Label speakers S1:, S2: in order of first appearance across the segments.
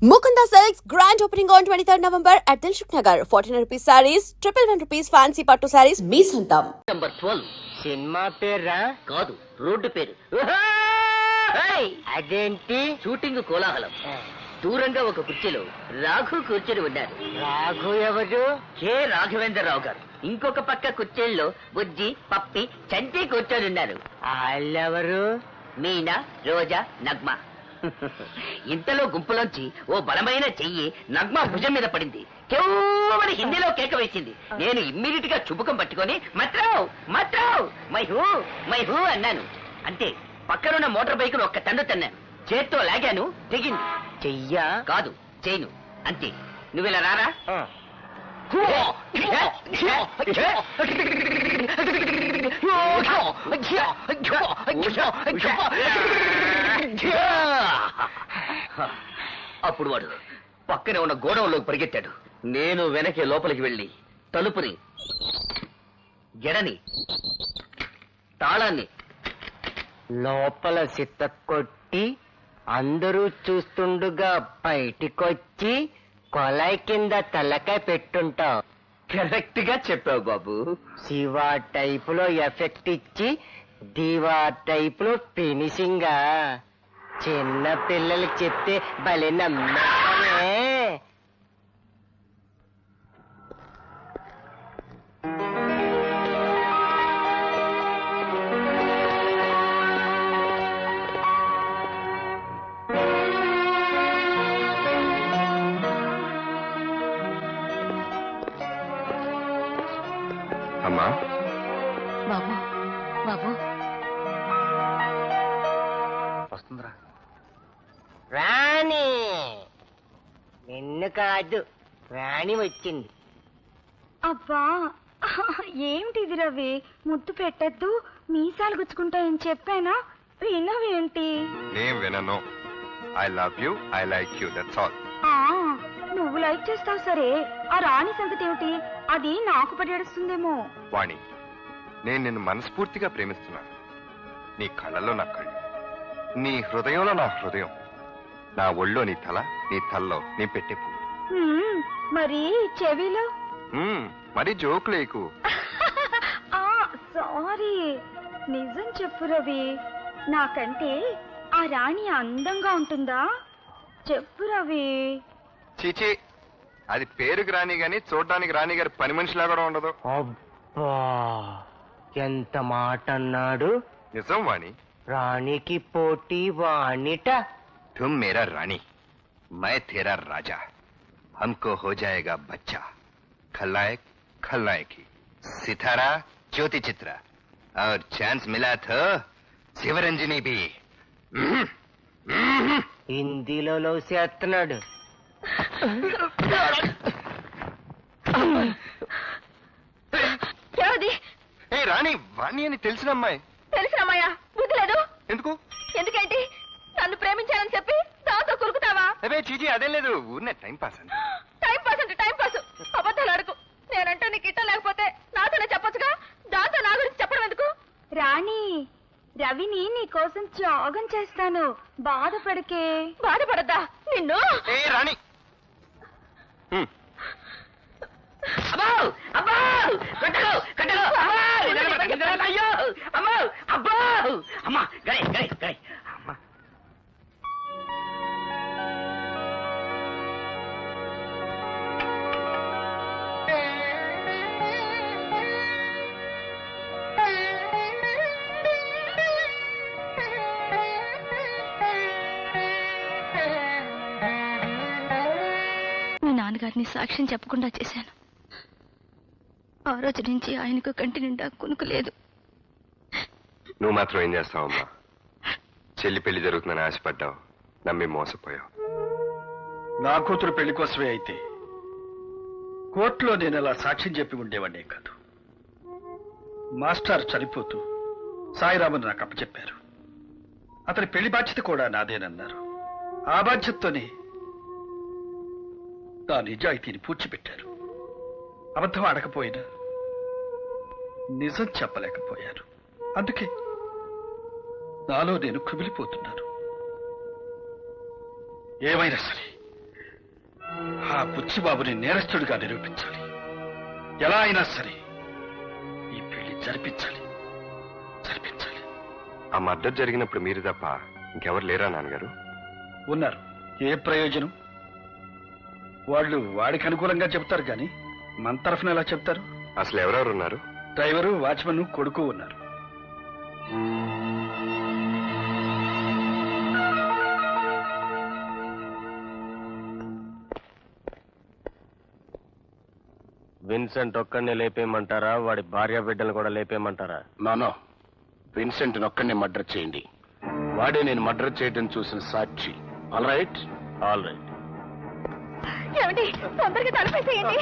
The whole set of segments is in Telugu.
S1: Mukunda Silks grand opening on 23rd November at Dilshuk Nagar. 1400 rupees sarees, 111 rupees fancy pattu sarees. Me Santam.
S2: Number 12.
S3: Cinema పేరా
S2: కాదు రోడ్డు పేరు.
S3: అదేంటి?
S2: షూటింగ్ కోలాహలం. దూరంగా ఒక కుర్చీలో రాఘు కూర్చొని ఉన్నారు.
S3: రాఘు ఎవరు?
S2: కె రాఘవేంద్రరావు గారు. ఇంకొక పక్క కుర్చీల్లో బుజ్జి పప్పి చంటి కూర్చొని ఉన్నారు.
S3: వాళ్ళెవరు?
S2: మీనా, రోజా, నగ్మ. ఇంతలో గుంపులోంచి ఓ బలమైన చెయ్యి నగ్మ భుజం మీద పడింది. కేవలం హిందీలో కేక వేసింది. నేను ఇమ్మీడియట్ గా చుబుకం పట్టుకొని మత్రావ్ మత్రావ్ మైహూ అన్నాను. అంతే, పక్కనున్న మోటార్ బైక్ ను ఒక్క తండు తన్నాను. చేత్తో లాగాను, తెగింది.
S3: చెయ్యా?
S2: కాదు, చేయను. అంతే. నువ్విలా రారా. అప్పుడు వాడు పక్కనే ఉన్న గోడౌన్లోకి పరిగెత్తాడు. నేను వెనకే లోపలికి వెళ్లి తలుపుని, గెడని, తాళాన్ని
S3: లోపల సిత్త కొట్టి అందరూ చూస్తుండగా బయటికొచ్చి కొలాయి కింద తలకాయ పెట్టుంటావు.
S2: కరెక్ట్ గా చెప్పావు బాబు.
S3: శివ టైపులో ఎఫెక్ట్ ఇచ్చి దీవా టైపులో ఫినిషింగా. చిన్న పిల్లలకి చెప్తే భలే నమ్మకమే.
S4: అమ్మా
S1: బాబు బాబు
S4: వస్తుందిరా.
S3: రాణి నిన్ను కాదు, రాణి వచ్చింది.
S5: అబ్బా ఏమిటిది రవి? ముద్దు పెట్టద్దు, మీసాలు గుచ్చుకుంటాయని చెప్పానా? వినవేంటి?
S4: నేను వినను. I love you, I like you, that's all.
S5: ఆ, నువ్వు లైక్ చేస్తావు సరే, ఆ రాణి సంగతి ఏమిటి? అది నాకు పడేస్తుందేమో.
S4: వాణి, నేను నిన్ను మనస్ఫూర్తిగా ప్రేమిస్తున్నాను. నీ కళ్ళలో నా కళ్ళు, నీ హృదయంలో నా హృదయం, నా ఒళ్ళో నీ తల, నీ తల్లో నీ పెట్టే పువ్వు.
S5: మరి చెవిలో?
S4: మరి జోకులేకు.
S5: సారీ, నిజం చెప్పు రవి, నాకంటే ఆ రాణి అందంగా ఉంటుందా? చెప్పు రవి.
S4: చీచి, అది పేరుకి రాని గాని చూడడానికి రాణి గారి పని మనిషిలా కూడా ఉండదు.
S3: అబ్బా ఎంత మాట అన్నాడు.
S4: నిజం వాణి.
S3: రాణికి పోటీ వాణిట.
S4: तुम मेरा रानी, मैं तेरा राजा, हमको हो जाएगा बच्चा. खलनायक खलनायकी, सितारा ज्योति चित्रा, और चांस मिला तो शिवरंजनी भी.
S3: హిందీలో లవ్ చేస్తున్నాడు.
S4: ఏ రాణి, వాణి అని తెలిసిన అమ్మాయి.
S5: తెలిసినమ్మాయా? బుద్ధి లేదు.
S4: ఎందుకు?
S5: ఎందుకేంటి? నన్ను ప్రేమించానని చెప్పి దాంతో కురుకుతావా?
S4: అవే చీచి, అదేం లేదు, ఊరినే టైం పాస్ అని.
S5: టైం పాస్ అంటే టైం పాస్. అబద్ధాలు అడుగు. నేనంటే నీకు ఇట్టం లేకపోతే నాతోనే చెప్పొచ్చుగా. దాంతో నా గురించి చెప్పడం ఎందుకు? రాణి, రవిని నీ కోసం త్యాగం చేస్తాను, బాధపడకే. బాధపడద్దా నిన్ను?
S4: ఏ రాణి,
S2: అమ్మో అబ్బో కట్టలు కట్టలు అయ్యో అమ్మో అబ్బో అమ్మా గడే గడే గడే అమ్మా.
S5: మీ నాన్నగారిని సాక్ష్యం చెప్పకుండా చేశాను. ఆ రోజు నుంచి ఆయనకు కంటి నిండా కునుకు లేదు.
S4: నువ్వు మాత్రం ఏం చేస్తావమ్మా? చెల్లి పెళ్లి జరుగుతుందని ఆశపడ్డావు, నమ్మి మోసపోయావు.
S6: నా కూతురు పెళ్లి కోసమే అయితే కోర్టులో నేను అలా సాక్ష్యం చెప్పి ఉండేవాడినే కాదు. మాస్టర్ చనిపోతూ సాయిరామన్ నాకు అప్పచెప్పారు. అతని పెళ్లి బాధ్యత కూడా నాదేనన్నారు. ఆ బాధ్యతతోనే నా నిజాయితీని పూడ్చిపెట్టారు. అబద్ధం ఆడకపోయినా నిజం చెప్పలేకపోయారు. అందుకే నాలో నేను కుమిలిపోతున్నాను. ఏమైనా సరే ఆ బుచ్చిబాబుని నేరస్తుడిగా నిరూపించాలి. ఎలా అయినా సరే ఈ పెళ్లి జరిపించాలి.
S4: ఆ మర్డర్ జరిగినప్పుడు మీరు తప్ప ఇంకెవరు లేరా నాన్నగారు?
S6: ఉన్నారు. ఏ ప్రయోజనం? వాళ్ళు వాడికి అనుకూలంగా చెప్తారు కానీ మన తరఫున ఎలా చెప్తారు?
S4: అసలు ఎవరెవరు ఉన్నారు?
S6: డ్రైవరు, వాచ్మెన్, కొడుకు ఉన్నారు.
S3: విన్సెంట్ ఒక్కడిని లేపేయమంటారా, వాడి భార్య బిడ్డలు కూడా లేపేయమంటారా?
S7: నానో, విన్సెంట్ ఒక్కడిని మర్డర్ చేయండి. వాడే నేను మర్డర్ చేయడం చూసిన సాక్షి. All right?
S3: All right.
S5: ఏమండి, తొందరగా తలపేసేయండి.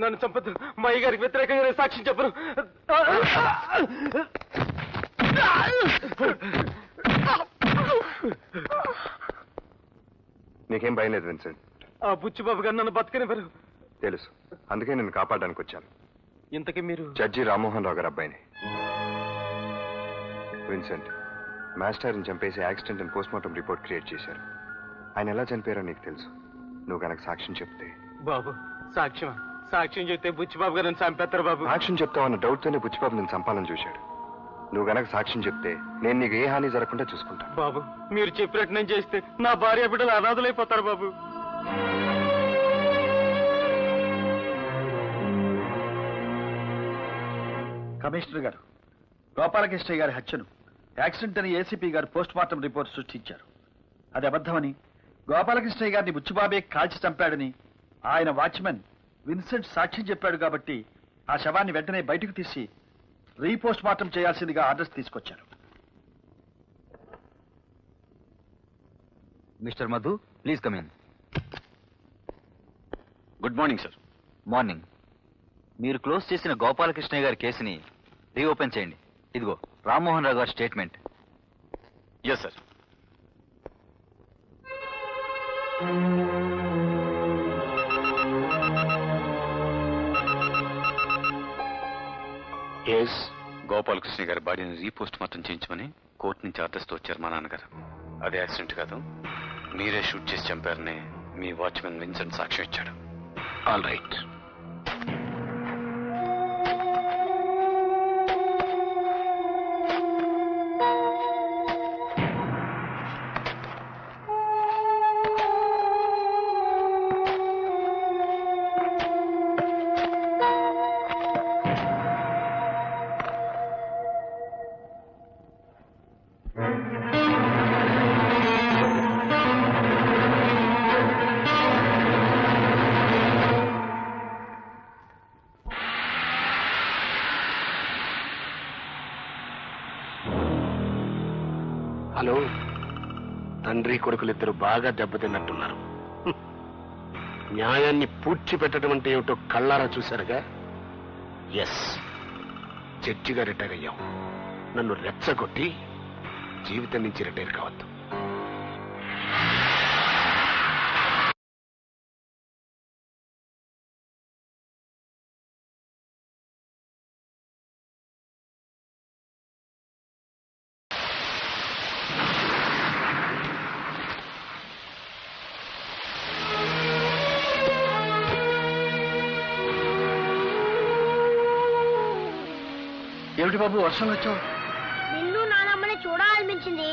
S3: నన్ను చంపదు. మా అయ్య గారికి వ్యతిరేకంగా సాక్ష్యం చెప్పరు.
S4: నీకేం భయం లేదు విన్సెంట్?
S3: ఆ బుచ్చిబాబు గారు నన్ను బతకనివ్వరు.
S4: తెలుసు, అందుకే నేను కాపాడడానికి వచ్చాను.
S3: ఇంతకీ మీరు?
S4: జడ్జి రామ్మోహన్ రావు గారు అబ్బాయిని. విన్సెంట్, మాస్టర్ని చంపేసి యాక్సిడెంట్ అని పోస్ట్మార్టం రిపోర్ట్ క్రియేట్ చేశారు. ఆయన ఎలా చనిపోయారో నీకు తెలుసు. నువ్వు కనుక సాక్ష్యం చెప్తే.
S3: బాబు, సాక్ష్యం చెప్తే బుచ్చిబాబు గారు నన్ను చంపేస్తారు బాబు.
S4: సాక్ష్యం చెప్తావన్న డౌట్తోనే బుచ్చిబాబు నేను చంపాలని చూశాడు. నువ్వు గనక సాక్ష్యం చెప్తే నేను నీకు ఏ హాని జరగకుండా చూసుకుంటాను.
S3: బాబు, మీరు చెప్పినట్టు నేను చేస్తే నా భార్య బిడ్డలు అనాథలైపోతారు బాబు.
S6: కమిషనర్ గారు, గోపాలకృష్ణయ్య గారి హత్యను యాక్సిడెంట్ అని ఏసీపీ గారు పోస్ట్ మార్టం రిపోర్ట్ సృష్టించారు. అది అబద్ధమని, గోపాలకృష్ణయ్య గారిని బుచ్చిబాబే కాల్చి చంపాడని ఆయన వాచ్మెన్ విన్సెంట్ సాక్ష్యం చెప్పాడు. కాబట్టి ఆ శవాన్ని వెంటనే బయటకు తీసి రీపోస్ట్ మార్టం చేయాల్సిందిగా ఆర్డర్స్ తీసుకొచ్చారు.
S8: Mister Madhu, please come in.
S7: Good morning sir.
S8: Morning. మీరు క్లోజ్ చేసిన గోపాలకృష్ణయ్య గారి కేసుని రీఓపెన్ చేయండి. ఇదిగో రామ్మోహన్ రావు గారి statement.
S7: Yes sir. Yes.
S9: Gopalakrishna గారి బాడీని రీపోస్ట్ మార్టం చేయించమని కోర్టు నుంచి ఆర్డర్స్తో వచ్చారు మా నాన్నగారు. అది యాక్సిడెంట్ కాదు, మీరే షూట్ చేసి చంపారని మీ వాచ్మెన్ విన్సెంట్ సాక్ష్యం ఇచ్చాడు.
S7: All right. హలో, తండ్రి కొడుకులిద్దరు బాగా దెబ్బతిన్నట్టున్నారు. న్యాయాన్ని పూడ్చిపెట్టడం అంటే ఏమిటో కళ్ళారా చూశారుగా. ఎస్, జడ్జిగా రిటైర్ అయ్యాం. నన్ను రెచ్చగొట్టి జీవితం నుంచి రిటైర్ కావద్దు.
S6: ఏమిటి బాబు వర్షం వచ్చావు?
S10: నిన్ను నానమ్మని చూడాలనిపించింది.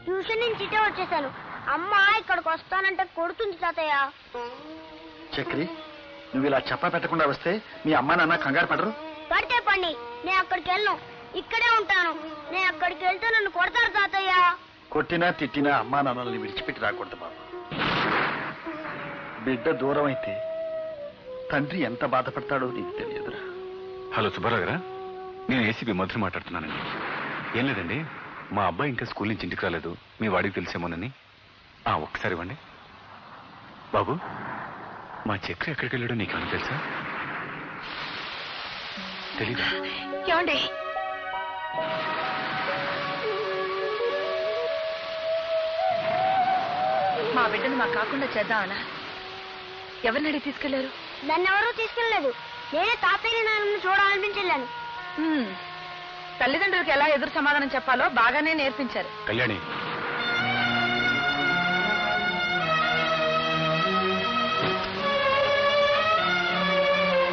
S10: ట్యూషన్ నుంచి ఇటే వచ్చేసాను. అమ్మ ఇక్కడికి వస్తానంటే కొడుతుంది తాతయ్య.
S6: చక్రి, నువ్వు ఇలా చెప్ప పెట్టకుండా వస్తే మీ అమ్మా నాన్న కంగారు పడరు?
S10: పడితే పండి, నేను అక్కడికి వెళ్ళను, ఇక్కడే ఉంటాను. నేను అక్కడికి వెళ్తే నన్ను కొడతారు తాతయ్య.
S6: కొట్టినా తిట్టినా అమ్మా నాన్నల్ని విడిచిపెట్టి రాకూడదు బాబు. బిడ్డ దూరం అయితే తండ్రి ఎంత బాధపడతాడో నీకు తెలియదురా.
S9: హలో సుబ్బారావు గారా, నేను ఏసీపీ మధుర మాట్లాడుతున్నానండి. ఏం లేదండి, మా అబ్బాయి ఇంకా స్కూల్ నుంచి ఇంటికి రాలేదు. మీ వాడికి తెలిసేమోనని. ఒక్కసారి ఇవ్వండి. బాబు, మా చక్రి ఎక్కడికి వెళ్ళాడో నీకేమైనా తెలుసా? తెలీదా?
S5: ఏమండి, మా బిడ్డను మాకు కాకుండా చేద్దామనా? ఎవరిని అడిగి తీసుకెళ్లారు?
S10: నన్ను ఎవరూ తీసుకెళ్ళలేదు. నేనే తాతయ్య నాన్నని చూడాలనిపించలేను.
S5: తల్లిదండ్రులకు ఎలా ఎదురు సమాధానం చెప్పాలో బాగానే నేర్పించారు.
S9: కళ్యాణి,